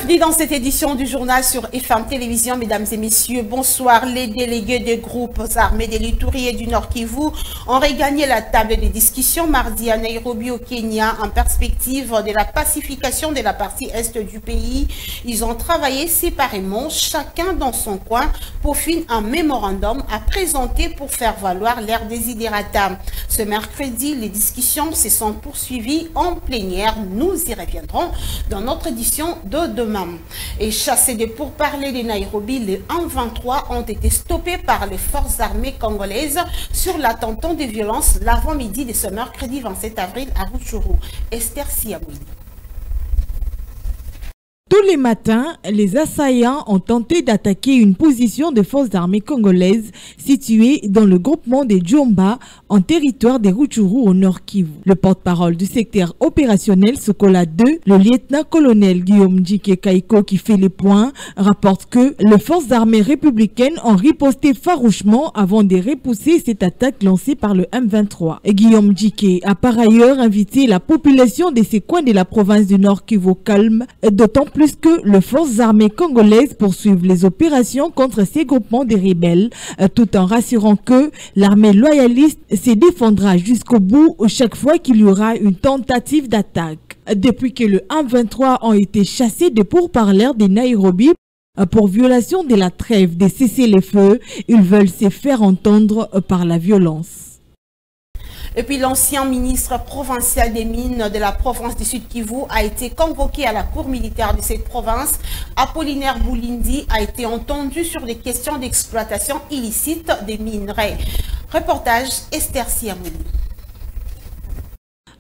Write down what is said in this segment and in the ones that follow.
Mercredi, dans cette édition du journal sur FM Télévision, mesdames et messieurs, bonsoir. Les délégués des groupes armés de l'Ituri et du Nord Kivu ont regagné la table des discussions mardi à Nairobi au Kenya en perspective de la pacification de la partie est du pays. Ils ont travaillé séparément, chacun dans son coin, pour finir un mémorandum à présenter pour faire valoir leurs désidérata. Ce mercredi, les discussions se sont poursuivies en plénière. Nous y reviendrons dans notre édition de demain. Et chassés de pourparlers de Nairobi, les 1-23 ont été stoppés par les forces armées congolaises sur l'attentat de violence l'avant-midi de ce mercredi 27 avril à Rutshuru. Esther Siamoui. Tous les matins, les assaillants ont tenté d'attaquer une position de forces armées congolaises située dans le groupement des Djomba en territoire des Rutshuru au Nord Kivu. Le porte-parole du secteur opérationnel Sokola 2, le lieutenant-colonel Guillaume Djike Kaiko qui fait les points, rapporte que les forces armées républicaines ont riposté farouchement avant de repousser cette attaque lancée par le M23. Et Guillaume Djike a par ailleurs invité la population de ces coins de la province du Nord Kivu au calme, d'autant plus que les forces armées congolaises poursuivent les opérations contre ces groupements de rebelles, tout en rassurant que l'armée loyaliste se défendra jusqu'au bout chaque fois qu'il y aura une tentative d'attaque. Depuis que le M23 ont été chassés de pourparlers de Nairobi pour violation de la trêve de cessez-le-feu, ils veulent se faire entendre par la violence. Et puis l'ancien ministre provincial des mines de la province du Sud Kivu a été convoqué à la cour militaire de cette province. Apollinaire Boulindi a été entendu sur des questions d'exploitation illicite des minerais. Reportage Esther Siamouli.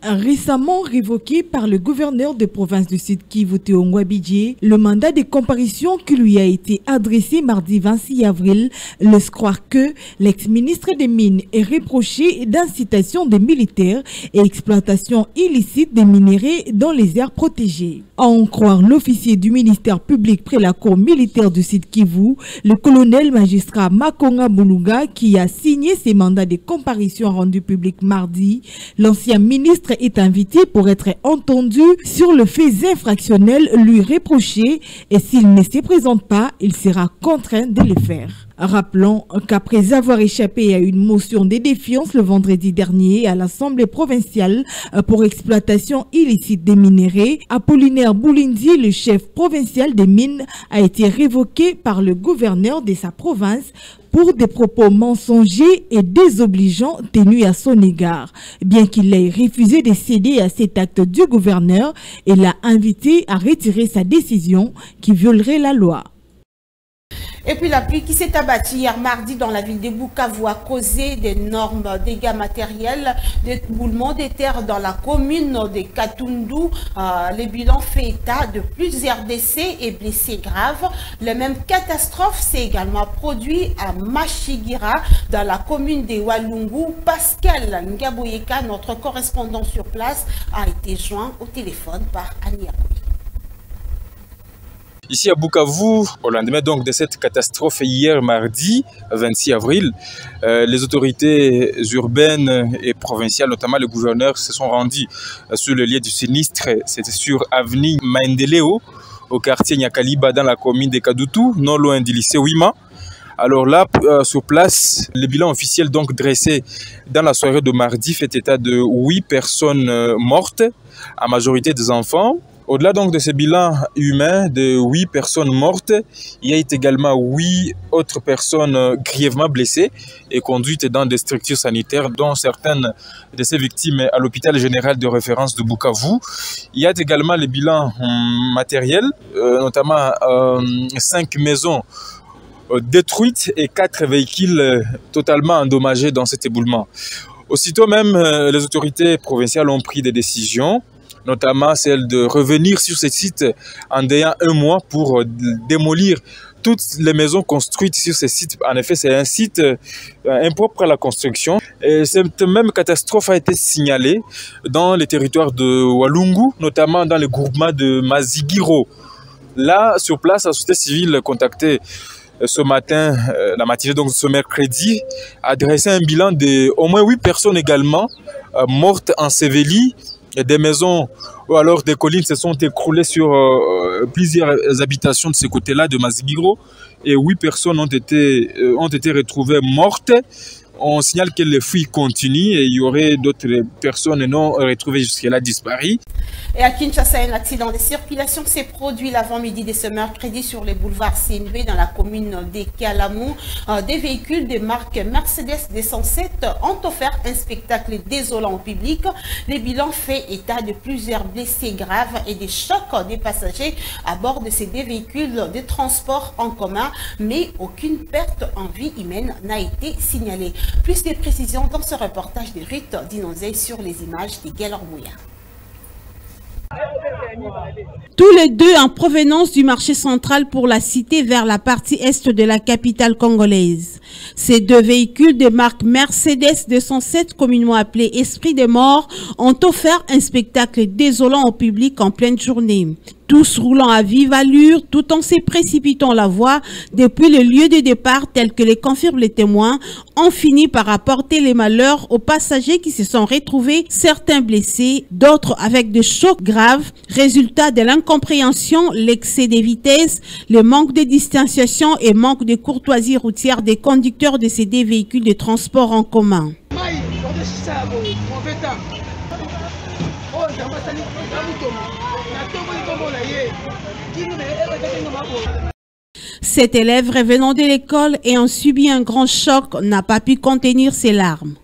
Récemment révoqué par le gouverneur de province du Sud Kivu Théo Ngwabidje, le mandat de comparution qui lui a été adressé mardi 26 avril laisse croire que l'ex-ministre des Mines est reproché d'incitation des militaires et exploitation illicite des minéraux dans les aires protégées. À en croire l'officier du ministère public près la cour militaire du Sud Kivu, le colonel magistrat Makonga Boulouga qui a signé ses mandats de comparution rendus publics mardi, l'ancien ministre est invité pour être entendu sur le fait infractionnel lui reproché et s'il ne se présente pas, il sera contraint de le faire. Rappelons qu'après avoir échappé à une motion de défiance le vendredi dernier à l'Assemblée provinciale pour exploitation illicite des minéraux, Apollinaire Boulindi, le chef provincial des mines, a été révoqué par le gouverneur de sa province pour des propos mensongers et désobligeants tenus à son égard. Bien qu'il ait refusé de céder à cet acte du gouverneur, il l'a invité à retirer sa décision qui violerait la loi. Et puis la pluie qui s'est abattue hier mardi dans la ville de Bukavu a causé d'énormes dégâts matériels, d'éboulements de terre dans la commune de Katundu. Le bilan fait état de plusieurs décès et blessés graves. La même catastrophe s'est également produite à Mashigira dans la commune de Walungu. Pascal Ngaboyeka, notre correspondant sur place, a été joint au téléphone par Annie Akoui. Ici à Bukavu, au lendemain donc de cette catastrophe hier mardi 26 avril, les autorités urbaines et provinciales, notamment le gouverneur, se sont rendus sur le lieu du sinistre. C'était sur avenue Maendeleo, au quartier Nyakaliba, dans la commune de Kadutu, non loin du lycée Wima. Alors là, sur place, le bilan officiel donc dressé dans la soirée de mardi fait état de 8 personnes mortes, à majorité des enfants. Au-delà donc de ce bilan humain de 8 personnes mortes, il y a également 8 autres personnes grièvement blessées et conduites dans des structures sanitaires, dont certaines de ces victimes à l'hôpital général de référence de Bukavu. Il y a également le bilan matériel, notamment 5 maisons détruites et 4 véhicules totalement endommagés dans cet éboulement. Aussitôt même, les autorités provinciales ont pris des décisions, notamment celle de revenir sur ce site en ayant un mois pour démolir toutes les maisons construites sur ce site. En effet, c'est un site impropre à la construction. Et cette même catastrophe a été signalée dans les territoires de Walungu, notamment dans le groupement de Mazigiro. Là, sur place, la société civile contactée ce matin, la matinée, donc ce mercredi, a dressé un bilan de au moins 8 personnes également mortes ensevelies des maisons ou alors des collines se sont écroulées sur plusieurs habitations de ce côté-là de Mazigiro et 8 personnes ont été retrouvées mortes. On signale que les fouilles continuent et il y aurait d'autres personnes non retrouvées jusqu'à-là disparues. Et à Kinshasa, un accident de circulation s'est produit l'avant-midi de ce mercredi sur le boulevard CNV dans la commune de Kalamou. Des véhicules de marque Mercedes 207 ont offert un spectacle désolant au public. Le bilan fait état de plusieurs blessés graves et des chocs des passagers à bord de ces deux véhicules de transport en commun, mais aucune perte en vie humaine n'a été signalée. Plus de précisions dans ce reportage de Ruth Dinozé sur les images de Guélor Mouya. Tous les deux en provenance du marché central pour la cité vers la partie est de la capitale congolaise. Ces deux véhicules de marque Mercedes 207, communément appelés Esprit des Morts, ont offert un spectacle désolant au public en pleine journée. Tous roulant à vive allure, tout en se précipitant la voie depuis le lieu de départ tel que les confirment les témoins, ont fini par apporter les malheurs aux passagers qui se sont retrouvés, certains blessés, d'autres avec des chocs graves, résultat de l'incompréhension, l'excès de vitesse, le manque de distanciation et manque de courtoisie routière des conducteurs de ces deux véhicules de transport en commun. Cet élève revenant de l'école ayant subi un grand choc n'a pas pu contenir ses larmes.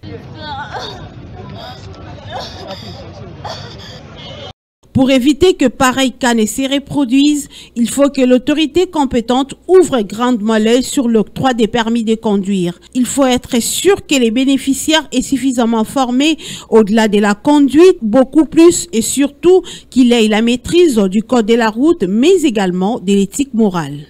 Pour éviter que pareil cas ne se reproduise, il faut que l'autorité compétente ouvre grandement l'œil sur l'octroi des permis de conduire. Il faut être sûr que les bénéficiaires aient suffisamment formés au-delà de la conduite, beaucoup plus et surtout qu'il ait la maîtrise du code de la route, mais également de l'éthique morale.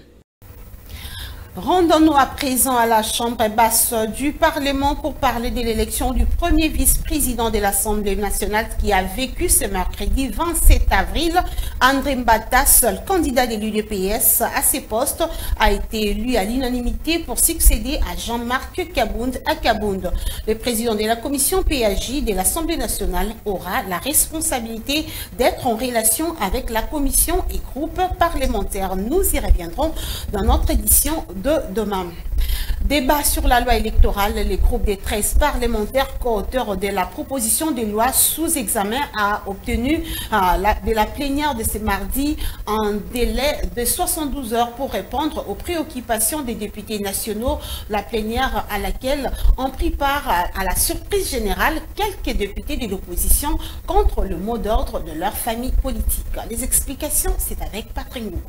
Rendons-nous à présent à la Chambre basse du Parlement pour parler de l'élection du premier vice-président de l'Assemblée nationale qui a vécu ce mercredi 27 avril. André Mbata, seul candidat de l'UDPS à ce poste, a été élu à l'unanimité pour succéder à Jean-Marc Kabound à Kabound. Le président de la commission PAJ de l'Assemblée nationale aura la responsabilité d'être en relation avec la commission et groupe parlementaire. Nous y reviendrons dans notre édition de demain. Débat sur la loi électorale. Le groupe des 13 parlementaires co-auteurs de la proposition de loi sous examen a obtenu de la plénière de ce mardi un délai de 72 heures pour répondre aux préoccupations des députés nationaux. La plénière à laquelle ont pris part à la surprise générale quelques députés de l'opposition contre le mot d'ordre de leur famille politique. Les explications, c'est avec Patrick Ngou.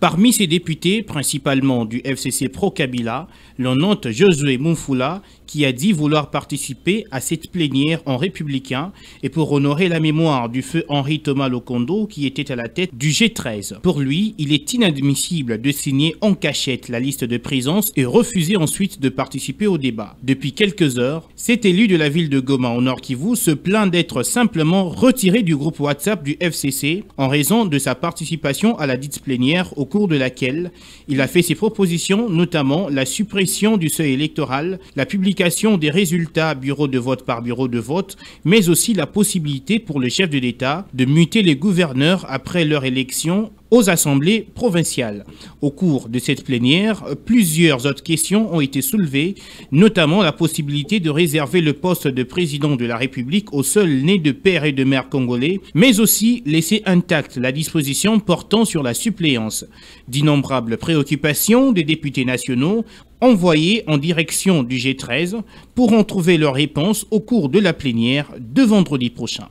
Parmi ces députés, principalement du FCC pro-Kabila, l'on note Josué Mumfula qui a dit vouloir participer à cette plénière en républicain et pour honorer la mémoire du feu Henri Thomas Lokondo qui était à la tête du G13. Pour lui, il est inadmissible de signer en cachette la liste de présence et refuser ensuite de participer au débat. Depuis quelques heures, cet élu de la ville de Goma au Nord Kivu se plaint d'être simplement retiré du groupe WhatsApp du FCC en raison de sa participation à la dite plénière au cours de laquelle il a fait ses propositions, notamment la suppression du seuil électoral, la publication des résultats bureau de vote par bureau de vote, mais aussi la possibilité pour le chef de l'État de muter les gouverneurs après leur élection aux assemblées provinciales. Au cours de cette plénière, plusieurs autres questions ont été soulevées, notamment la possibilité de réserver le poste de président de la République aux seuls nés de père et de mère congolais, mais aussi laisser intacte la disposition portant sur la suppléance. D'innombrables préoccupations des députés nationaux envoyés en direction du G13 pourront trouver leur réponse au cours de la plénière de vendredi prochain.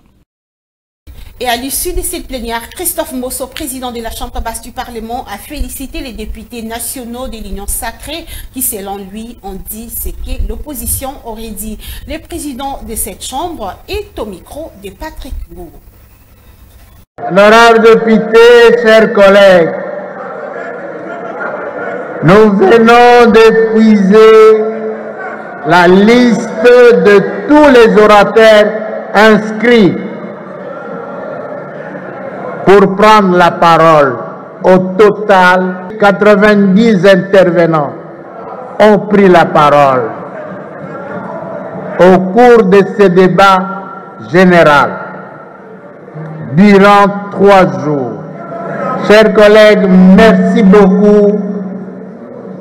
Et à l'issue de cette plénière, Christophe Mosso, président de la Chambre basse du Parlement, a félicité les députés nationaux de l'Union sacrée qui, selon lui, ont dit ce que l'opposition aurait dit. Le président de cette Chambre est au micro de Patrick Ngou. Honorables députés, chers collègues, nous venons d'épuiser la liste de tous les orateurs inscrits pour prendre la parole. Au total, 90 intervenants ont pris la parole. Au cours de ce débat, général durant 3 jours. Chers collègues, merci beaucoup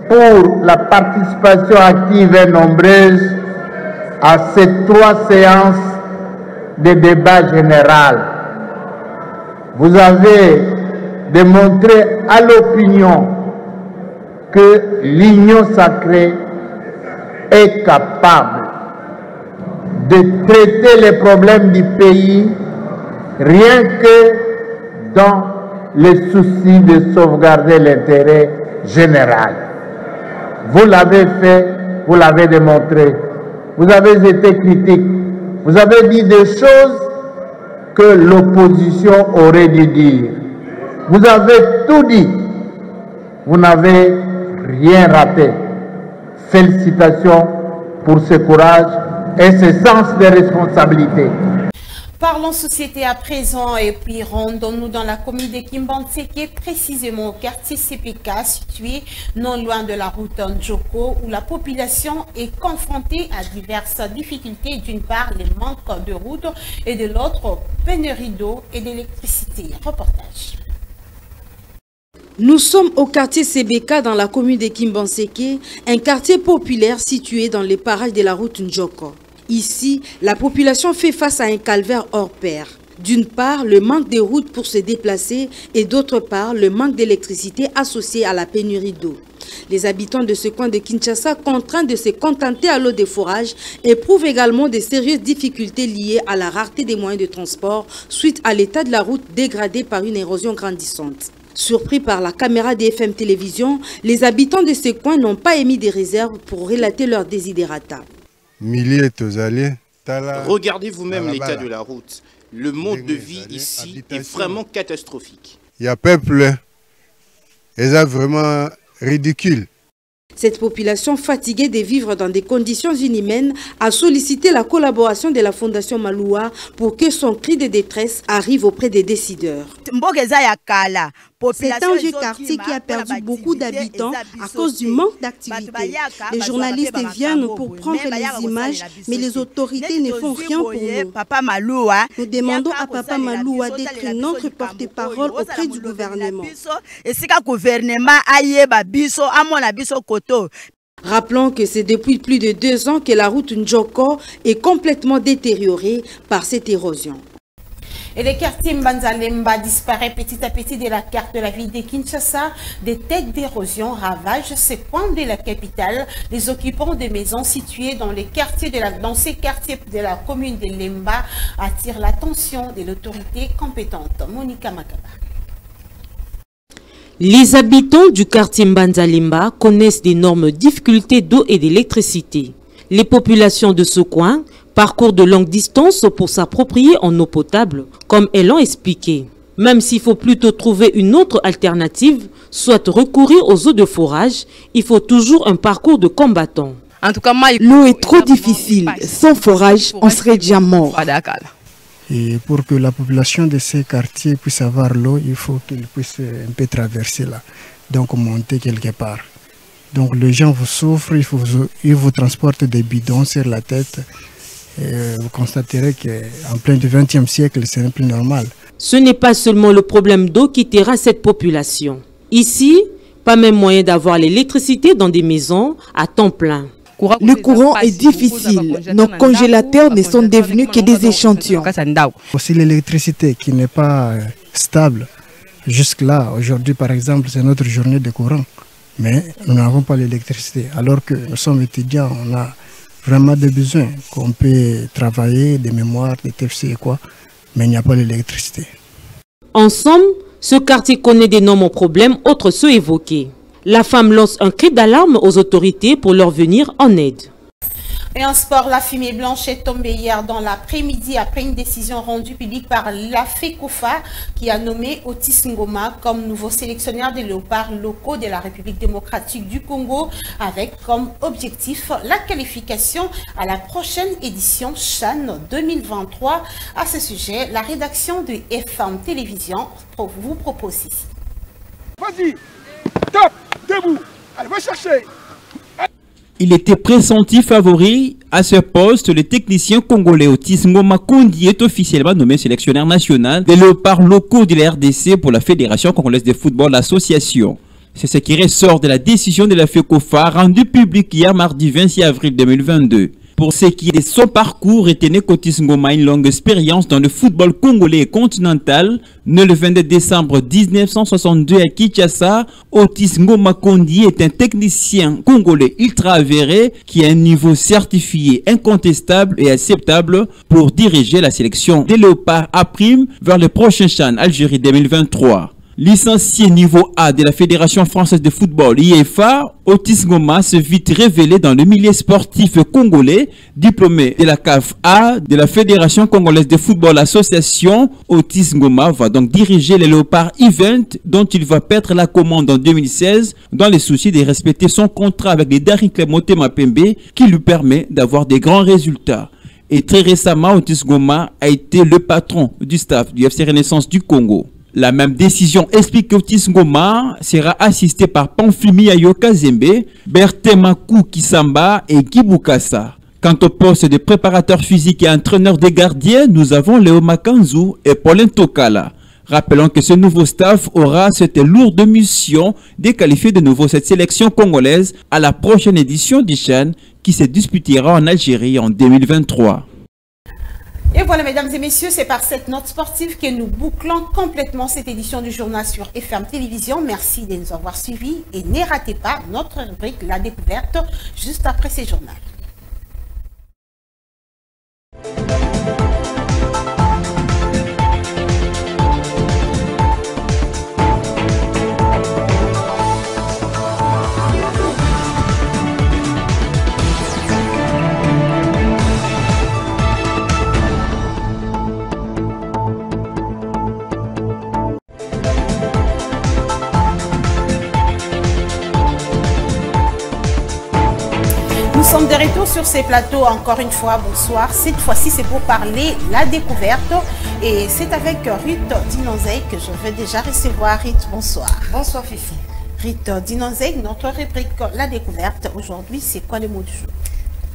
pour la participation active et nombreuse à ces 3 séances de débat général. Vous avez démontré à l'opinion que l'Union sacrée est capable de traiter les problèmes du pays rien que dans le souci de sauvegarder l'intérêt général. Vous l'avez fait, vous l'avez démontré. Vous avez été critique. Vous avez dit des choses que l'opposition aurait dû dire. Vous avez tout dit. Vous n'avez rien raté. Félicitations pour ce courage et ce sens de responsabilité. Parlons société à présent et puis rendons-nous dans la commune de Kimbantseke, précisément au quartier CPK situé non loin de la route Ndjoko où la population est confrontée à diverses difficultés, d'une part les manques de route et de l'autre pénurie d'eau et d'électricité. Reportage. Nous sommes au quartier CBK dans la commune de Kimbantseke, un quartier populaire situé dans les parages de la route Ndjoko. Ici, la population fait face à un calvaire hors pair. D'une part, le manque de routes pour se déplacer et d'autre part, le manque d'électricité associé à la pénurie d'eau. Les habitants de ce coin de Kinshasa, contraints de se contenter à l'eau des forages, éprouvent également de sérieuses difficultés liées à la rareté des moyens de transport suite à l'état de la route dégradé par une érosion grandissante. Surpris par la caméra de FM Télévision, les habitants de ce coin n'ont pas émis de réserves pour relater leurs désidérata. Regardez vous-même l'état de la route. Le mode de vie ici est vraiment catastrophique. Il y a peuple, c'est vraiment ridicule. Cette population fatiguée de vivre dans des conditions inhumaines a sollicité la collaboration de la Fondation Maloua pour que son cri de détresse arrive auprès des décideurs. C'est un vieux quartier qui a perdu beaucoup d'habitants à cause du manque d'activité. Les journalistes viennent pour prendre les images, mais les autorités ne font rien pour nous. Nous demandons à Papa Maloua d'être notre porte-parole auprès du gouvernement. Rappelons que c'est depuis plus de 2 ans que la route Ndjoko est complètement détériorée par cette érosion. Et le quartier Mbanzalemba disparaît petit à petit de la carte de la ville de Kinshasa. Des têtes d'érosion ravagent ces coins de la capitale. Les occupants de maisons situées dans ces quartiers de la commune de Lemba attirent l'attention de l'autorité compétente. Monica Makaba. Les habitants du quartier Mbanzalemba connaissent d'énormes difficultés d'eau et d'électricité. Les populations de ce coin parcourent de longues distances pour s'approprier en eau potable, comme elles l'ont expliqué. Même s'il faut plutôt trouver une autre alternative, soit recourir aux eaux de forage, il faut toujours un parcours de combattant. L'eau est trop difficile. Sans forage, on serait déjà mort. Et pour que la population de ces quartiers puisse avoir l'eau, il faut qu'ils puissent un peu traverser là, donc monter quelque part. Donc les gens vous souffrent, ils vous transportent des bidons sur la tête. Et vous constaterez qu'en plein du XXe siècle, ce n'est plus normal. Ce n'est pas seulement le problème d'eau qui terrasse cette population. Ici, pas même moyen d'avoir l'électricité dans des maisons à temps plein. Le courant est difficile. Nos congélateurs ne sont devenus que des échantillons. Aussi l'électricité qui n'est pas stable. Jusque-là, aujourd'hui par exemple, c'est notre journée de courant. Mais nous n'avons pas l'électricité. Alors que nous sommes étudiants, on a vraiment des besoins, qu'on peut travailler, des mémoires, des TFC et quoi, mais il n'y a pas l'électricité. En somme, ce quartier connaît d'énormes problèmes, autres ceux évoqués. La femme lance un cri d'alarme aux autorités pour leur venir en aide. Et en sport, la fumée blanche est tombée hier dans l'après-midi après une décision rendue publique par l'AFECOFA qui a nommé Otis Ngoma comme nouveau sélectionneur des léopards locaux de la République démocratique du Congo avec comme objectif la qualification à la prochaine édition CHAN 2023. À ce sujet, la rédaction de FM Télévision vous propose ici. Vas-y, top, debout, allez, va chercher. Il était pressenti favori À ce poste, le technicien congolais Otis Ngoma Kondi est officiellement nommé sélectionneur national des léopards locaux de la RDC pour la Fédération congolaise de football association. C'est ce qui ressort de la décision de la FECOFA rendue publique hier mardi 26 avril 2022. Pour ce qui est de son parcours, retenez qu'Otis Ngoma a une longue expérience dans le football congolais et continental. Né le 22 décembre 1962 à Kinshasa, Otis Ngoma Kondi est un technicien congolais ultra avéré qui a un niveau certifié incontestable et acceptable pour diriger la sélection des Léopards A' vers le prochain CHAN Algérie 2023. Licencié niveau A de la Fédération française de football IFA, Otis Ngoma se vit révélé dans le milieu sportif congolais. Diplômé de la CAF A de la Fédération congolaise de football association, Otis Ngoma va donc diriger les Léopards Event dont il va perdre la commande en 2016 dans le souci de respecter son contrat avec les Daring Club Motema Pembe qui lui permet d'avoir des grands résultats. Et très récemment, Otis Ngoma a été le patron du staff du FC Renaissance du Congo. La même décision explique qu'Otis Ngoma sera assisté par Pamphimi Ayoka Zembe, Bertemakou Kisamba et Guy Boukassa. Quant au poste de préparateur physique et entraîneur des gardiens, nous avons Léo Makanzou et Paulin Tokala. Rappelons que ce nouveau staff aura cette lourde mission de qualifier de nouveau cette sélection congolaise à la prochaine édition du CHAN qui se disputera en Algérie en 2023. Et voilà, mesdames et messieurs, c'est par cette note sportive que nous bouclons complètement cette édition du journal sur FM Télévision. Merci de nous avoir suivis et ne ratez pas notre rubrique La Découverte juste après ce journal. Nous sommes de retour sur ces plateaux encore une fois. Bonsoir. Cette fois-ci, c'est pour parler la découverte. Et c'est avec Ruth Dinonzey que je vais déjà recevoir. Ruth, bonsoir. Bonsoir, Fifi. Ruth Dinonzey, notre rubrique la découverte. Aujourd'hui, c'est quoi le mot du jour?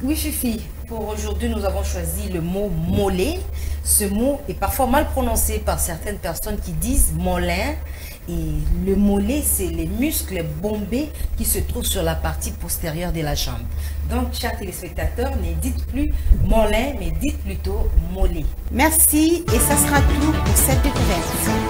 Oui, Fifi. Pour aujourd'hui, nous avons choisi le mot mollet. Ce mot est parfois mal prononcé par certaines personnes qui disent molin. Et le mollet, c'est les muscles bombés qui se trouvent sur la partie postérieure de la jambe. Donc, chers téléspectateurs, ne dites plus molin, mais dites plutôt mollet. Merci et ça sera tout pour cette découverte.